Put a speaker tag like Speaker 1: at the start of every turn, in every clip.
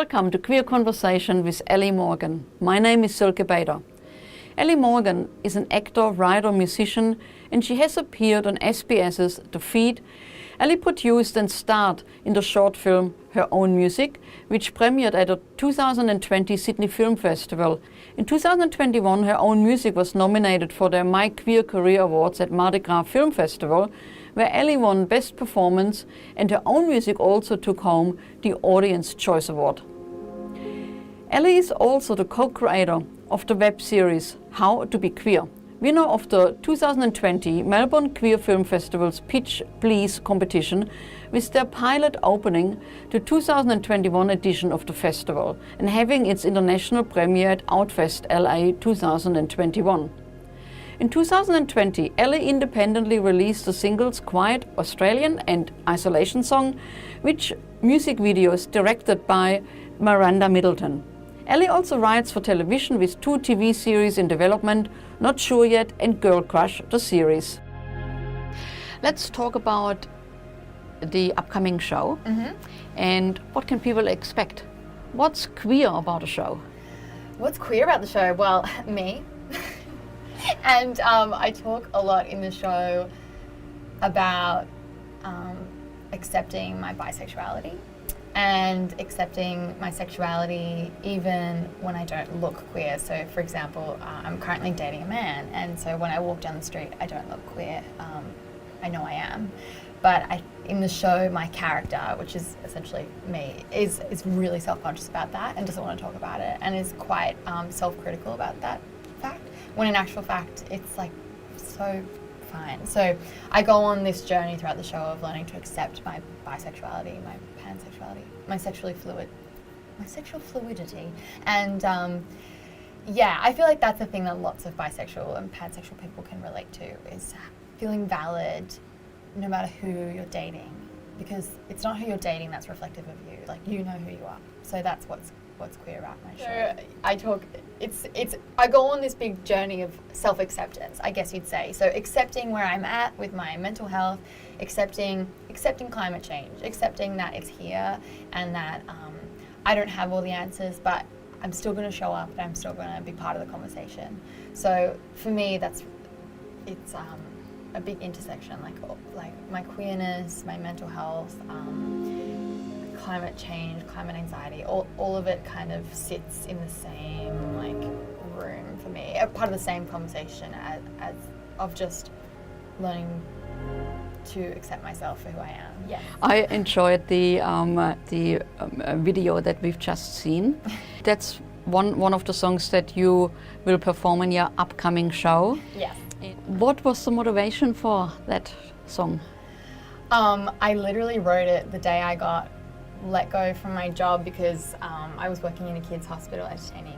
Speaker 1: Welcome to Queer Conversation with Ellie Morgan. My name is Silke Bader. Ellie Morgan is an actor, writer, musician, and she has appeared on SBS's The Feed. Ellie produced and starred in the short film Her Own Music, which premiered at the 2020 Sydney Film Festival. In 2021, Her Own Music was nominated for the My Queer Career Awards at Mardi Gras Film Festival, where Ellie won Best Performance, and Her Own Music also took home the Audience Choice Award. Ellie is also the co-creator of the web series How to Be Queer, winner of the 2020 Melbourne Queer Film Festival's Pitch Please competition, with their pilot opening the 2021 edition of the festival and having its international premiere at Outfest LA 2021. In 2020, Ellie independently released the singles Quiet Australian and Isolation Song, which music videos directed by Miranda Middleton. Ellie also writes for television with 2 TV series in development, Not Sure Yet and Girl Crush, the series. Let's talk about the upcoming show and what can people expect. What's queer about the show?
Speaker 2: What's queer about the show? Well, me. And I talk a lot in the show about accepting my bisexuality and accepting my sexuality even when I don't look queer. So, for example, I'm currently dating a man, and so when I walk down the street, I don't look queer. I know I am. But in the show, my character, which is essentially me, is really self-conscious about that and doesn't want to talk about it, and is quite self-critical about that fact, when in actual fact, it's like so fine. So I go on this journey throughout the show of learning to accept my bisexuality, my pansexuality, my sexual fluidity. And yeah, I feel like that's the thing that lots of bisexual and pansexual people can relate to, is feeling valid no matter who you're dating, because it's not who you're dating that's reflective of you. Like, you know who you are. So that's what's queer about my show. I go on this big journey of self-acceptance, I guess you'd say. So accepting where I'm at with my mental health, accepting climate change, accepting that it's here and that I don't have all the answers, but I'm still going to show up and I'm still going to be part of the conversation. So for me, it's a big intersection, like my queerness, my mental health, climate change, climate anxiety, all of it kind of sits in the same room for me, a part of the same conversation as of just learning to accept myself for who I am. Yeah. I
Speaker 1: enjoyed the video that we've just seen. That's one of the songs that you will perform in your upcoming show.
Speaker 2: Yes.
Speaker 1: What was the motivation for that song?
Speaker 2: I literally wrote it the day I got let go from my job, because I was working in a kids' hospital entertaining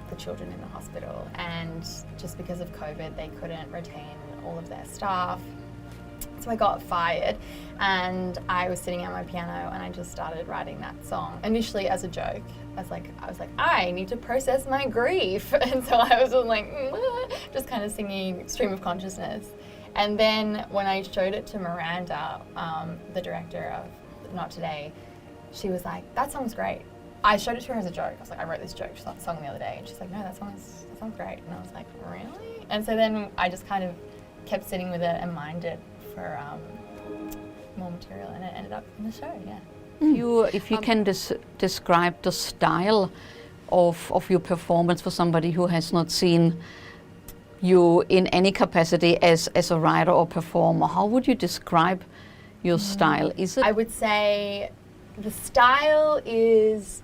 Speaker 2: the children in the hospital, and just because of COVID they couldn't retain all of their staff. So I got fired, and I was sitting at my piano and I just started writing that song, initially as a joke. I was like, I need to process my grief. And so I was just kind of singing stream of consciousness. And then when I showed it to Miranda, the director of Not Today, she was like, that song's great. I showed it to her as a joke. I was like, I wrote this joke song the other day. And she's like, no, that song's great. And I was like, really? And so then I just kind of kept sitting with it and mined it for more material, and it ended up in the show, yeah.
Speaker 1: If you can describe the style of your performance for somebody who has not seen you in any capacity as a writer or performer, how would you describe your style? Is it?
Speaker 2: I would say the style is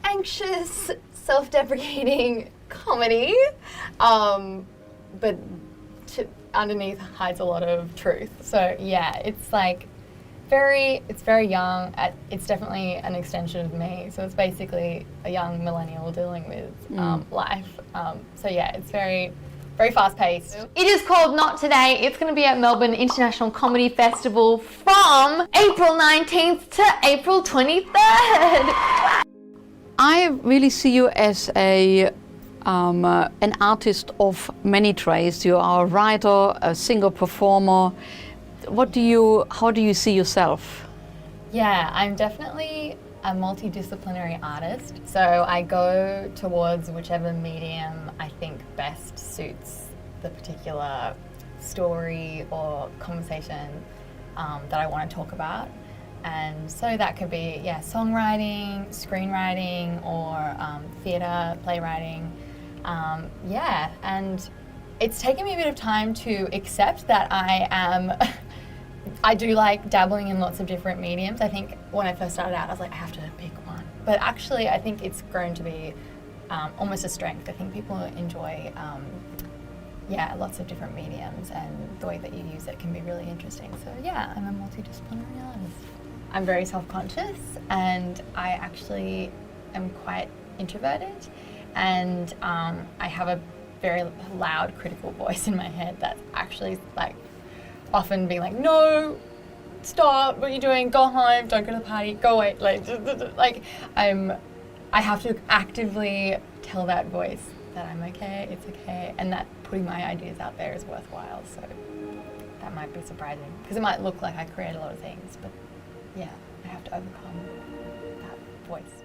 Speaker 2: anxious, self-deprecating comedy, but underneath hides a lot of truth. So yeah, it's very young. It's definitely an extension of me. So it's basically a young millennial dealing with life. So yeah, it's very, very fast paced.
Speaker 3: It is called Not Today. It's going to be at Melbourne International Comedy Festival from April 19th to April 23rd.
Speaker 1: I really see you as an artist of many trades. You are a writer, a singer, performer. How do you see yourself?
Speaker 2: Yeah, I'm definitely a multidisciplinary artist. So I go towards whichever medium I think best suits the particular story or conversation that I want to talk about. And so that could be, songwriting, screenwriting, or theatre, playwriting. And it's taken me a bit of time to accept that I do like dabbling in lots of different mediums. I think when I first started out, I was like, I have to pick one. But actually, I think it's grown to be almost a strength. I think people enjoy, lots of different mediums, and the way that you use it can be really interesting. So yeah, I'm a multidisciplinary artist. I'm very self-conscious, and I actually am quite introverted, and I have a very loud critical voice in my head that's actually like often being like, no, stop, what are you doing, go home, don't go to the party, go away. I have to actively tell that voice that I'm okay, it's okay, and that putting my ideas out there is worthwhile. So that might be surprising, because it might look like I create a lot of things, but yeah, I have to overcome that voice.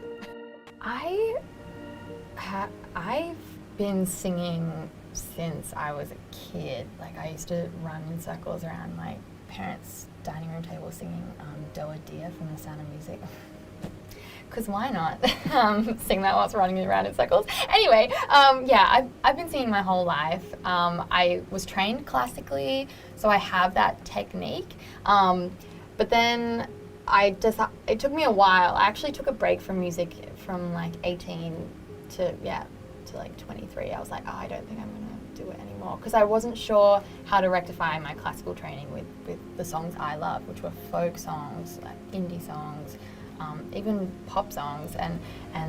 Speaker 2: I've been singing since I was a kid. Like, I used to run in circles around my parents' dining room table singing Doe a Deer from The Sound of Music. Because why not sing that whilst running around in circles? Anyway, I've been singing my whole life. I was trained classically, so I have that technique. But then it took me a while. I actually took a break from music from like 18 to like 23. I was like, I don't think I'm going to do it anymore, because I wasn't sure how to rectify my classical training with the songs I love, which were folk songs, like indie songs, even pop songs and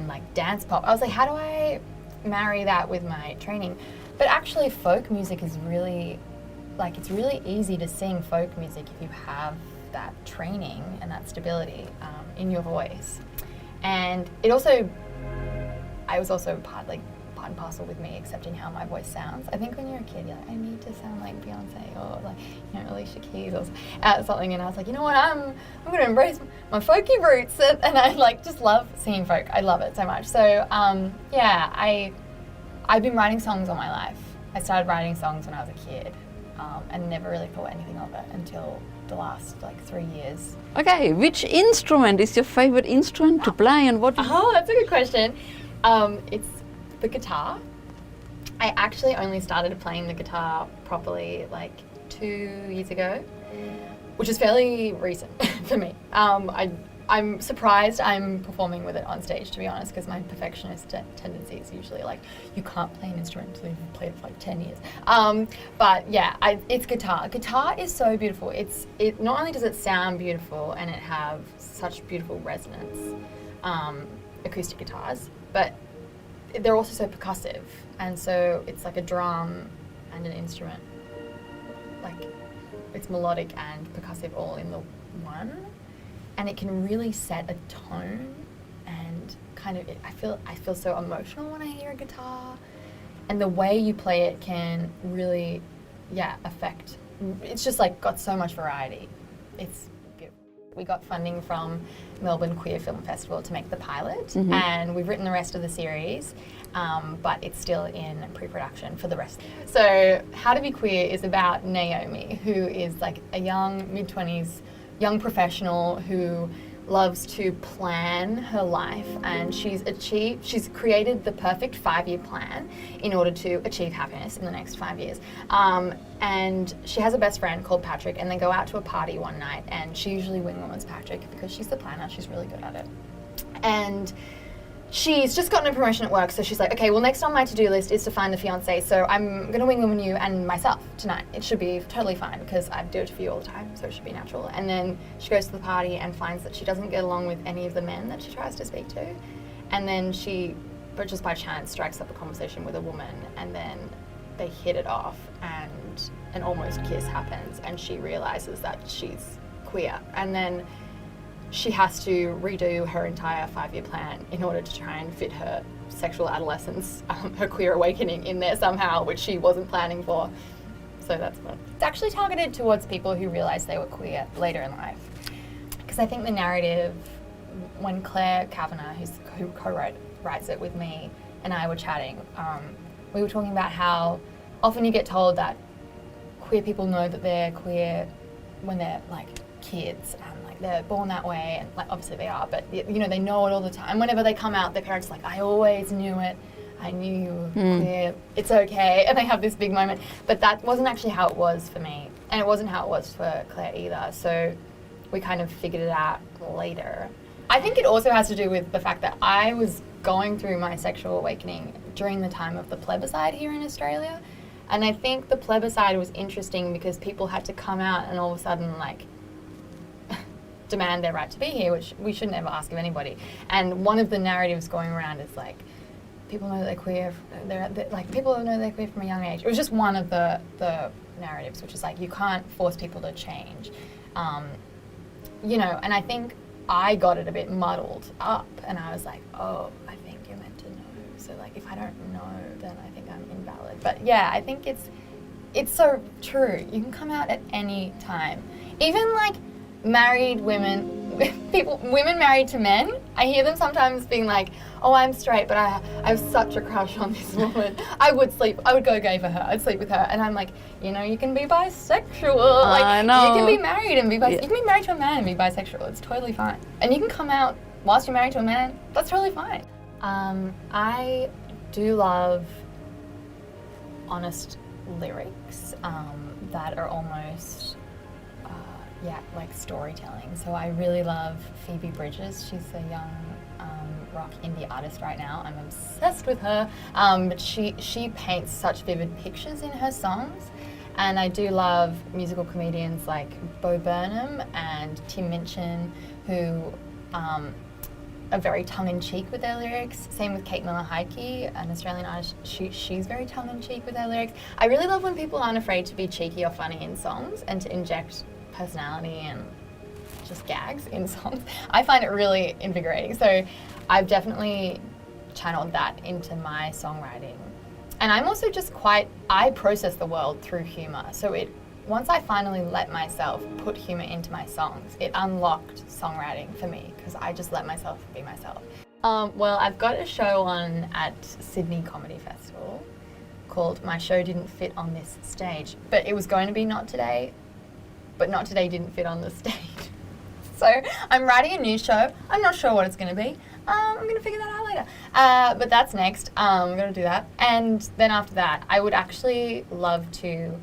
Speaker 2: like dance pop. I was like, how do I marry that with my training? But actually folk music is really, like, it's really easy to sing folk music if you have that training and that stability in your voice. And it was also part and parcel with me accepting how my voice sounds. I think when you're a kid, you're like, I need to sound like Beyonce or like, Alicia Keys or something. And I was like, you know what, I'm going to embrace my folky roots. And I like just love singing folk. I love it so much. So I've been writing songs all my life. I started writing songs when I was a kid and never really thought anything of it until the last 3 years.
Speaker 1: Okay, which instrument is your favorite instrument to play, and what?
Speaker 2: Oh, that's a good question. It's the guitar. I actually only started playing the guitar properly 2 years ago, which is fairly recent for me. I'm surprised I'm performing with it on stage, to be honest, because my perfectionist tendency is usually you can't play an instrument until you've played it for 10 years. But yeah, it's guitar. Guitar is so beautiful. It not only does it sound beautiful and it have such beautiful resonance, acoustic guitars, but they're also so percussive, and so it's like a drum and an instrument. It's melodic and percussive all in the one, and it can really set a tone, and I feel so emotional when I hear a guitar, and the way you play it can really affect. It's just got so much variety. It's beautiful. We got funding from Melbourne Queer Film Festival to make the pilot, and we've written the rest of the series, but it's still in pre-production for the rest. So How to Be Queer is about Naomi, who is a young, mid-20s, young professional who loves to plan her life, and she's created the perfect 5-year plan in order to achieve happiness in the next 5 years. And she has a best friend called Patrick, and they go out to a party one night, and she usually wingwoman's Patrick because she's the planner, she's really good at it. And she's just gotten a promotion at work, so she's like, okay, well, next on my to-do list is to find the fiancé, so I'm going to wingwoman you and myself tonight. It should be totally fine because I do it for you all the time, so it should be natural. And then she goes to the party and finds that she doesn't get along with any of the men that she tries to speak to. And then but just by chance, strikes up a conversation with a woman, and then they hit it off, and an almost kiss happens, and she realizes that she's queer. And then she has to redo her entire 5-year plan in order to try and fit her sexual adolescence, her queer awakening in there somehow, which she wasn't planning for. So that's fun. It's actually targeted towards people who realize they were queer later in life, because I think the narrative, when Claire Kavanagh, who writes it with me, and I were chatting, we were talking about how often you get told that queer people know that they're queer when they're like kids and like they're born that way, and like obviously they are, but you know, they know it all the time. Whenever they come out, their parents are like, I always knew it. I knew you were queer. It's okay. And they have this big moment. But that wasn't actually how it was for me. And it wasn't how it was for Claire either. So we kind of figured it out later. I think it also has to do with the fact that I was going through my sexual awakening during the time of the plebiscite here in Australia. And I think the plebiscite was interesting because people had to come out and all of a sudden like demand their right to be here, which we should never ask of anybody. And one of the narratives going around is like, people know that they're queer, people know they're queer from a young age. It was just one of the narratives, which is like, you can't force people to change. You know, and I think I got it a bit muddled up, and I was like, oh, I think you're meant to know. So like, if I don't know, then I think I'm invalid. But yeah, I think it's so true. You can come out at any time. Even like married women, women married to men, I hear them sometimes being like, oh, I'm straight, but I have such a crush on this woman. I would go gay for her. I'd sleep with her. And I'm like, you know, you can be bisexual. Like,
Speaker 1: I know.
Speaker 2: You can be married and be bisexual. You can be married to a man and be bisexual. It's totally fine. And you can come out whilst you're married to a man. That's totally fine. I do love honest lyrics that are almost like storytelling. So I really love Phoebe Bridgers. She's a young rock indie artist right now. I'm obsessed with her. But she paints such vivid pictures in her songs. And I do love musical comedians like Bo Burnham and Tim Minchin, who are very tongue-in-cheek with their lyrics. Same with Kate Miller-Heidke, an Australian artist. She's very tongue-in-cheek with their lyrics. I really love when people aren't afraid to be cheeky or funny in songs and to inject personality and just gags in songs. I find it really invigorating. So I've definitely channeled that into my songwriting. And I'm also just I process the world through humour. So once I finally let myself put humour into my songs, it unlocked songwriting for me because I just let myself be myself. Well, I've got a show on at Sydney Comedy Festival called My Show Didn't Fit on This Stage, but it was going to be Not Today, but Not Today didn't fit on the stage. So I'm writing a new show. I'm not sure what it's going to be. I'm going to figure that out later. But that's next. I'm going to do that. And then after that, I would actually love to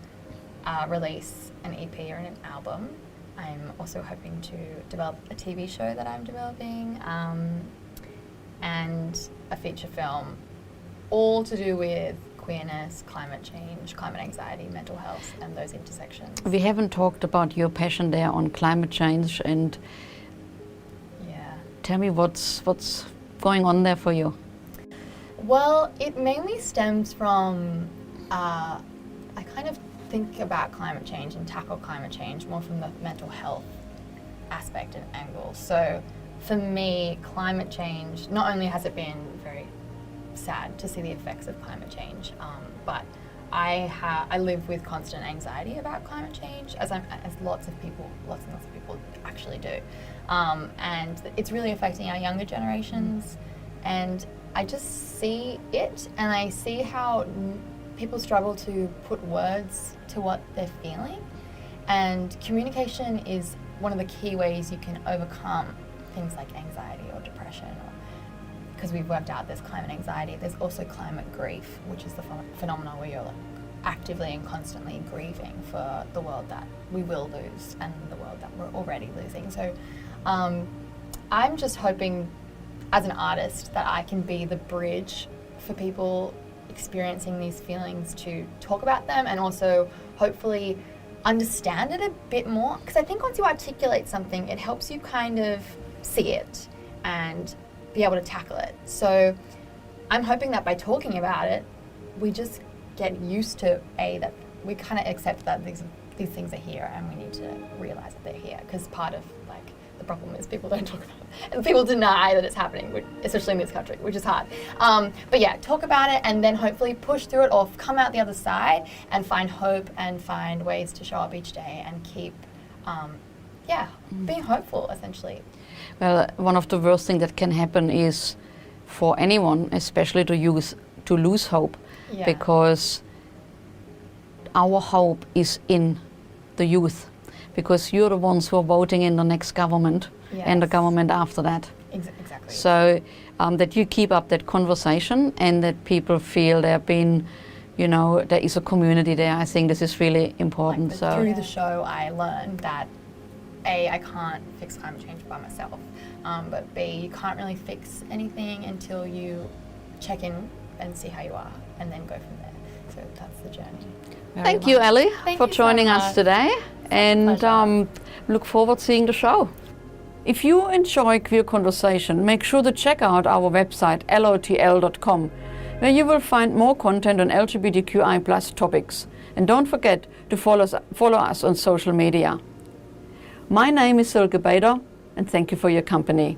Speaker 2: release an EP or an album. I'm also hoping to develop a TV show that I'm developing and a feature film, all to do with queerness, climate change, climate anxiety, mental health, and those intersections.
Speaker 1: We haven't talked about your passion there on climate change, and tell me what's going on there for you.
Speaker 2: Well, it mainly stems from, I kind of think about climate change and tackle climate change more from the mental health aspect and angle. So for me, climate change, not only has it been very sad to see the effects of climate change, but I live with constant anxiety about climate change, as lots and lots of people actually do, and it's really affecting our younger generations. And I just see it, and I see how people struggle to put words to what they're feeling, and communication is one of the key ways you can overcome things like anxiety or depression, because we've worked out there's climate anxiety, there's also climate grief, which is the phenomenon where you're actively and constantly grieving for the world that we will lose and the world that we're already losing. So I'm just hoping as an artist that I can be the bridge for people experiencing these feelings to talk about them, and also hopefully understand it a bit more, because I think once you articulate something, it helps you kind of see it and be able to tackle it. So I'm hoping that by talking about it, we just get used to that we kind of accept that these things are here, and we need to realize that they're here, because part of the problem is people don't talk about it, and people deny that it's happening, especially in this country, which is hard. But yeah, talk about it, and then hopefully push through it, or come out the other side and find hope and find ways to show up each day and keep being hopeful, essentially.
Speaker 1: Well, one of the worst things that can happen is for anyone, especially to lose hope,
Speaker 2: Yeah.
Speaker 1: because our hope is in the youth, because you're the ones who are voting in the next government and the
Speaker 2: Yes.
Speaker 1: government after that.
Speaker 2: Exactly.
Speaker 1: So that you keep up that conversation and that people feel they're being, there is a community there. I think this is really important.
Speaker 2: Like,
Speaker 1: So
Speaker 2: through the show, I learned that A, I can't fix climate change by myself, but B, you can't really fix anything until you check in and see how you are, and then go from there. So that's the journey.
Speaker 1: thank you, Ellie,
Speaker 2: Thank
Speaker 1: for
Speaker 2: you so
Speaker 1: joining us
Speaker 2: much.
Speaker 1: today, and
Speaker 2: pleasure.
Speaker 1: look forward to seeing the show. If you enjoy queer conversation, make sure to check out our website LOTL.com, where you will find more content on LGBTQI+ topics. And don't forget to follow us on social media. My name is Silke Bader, and thank you for your company.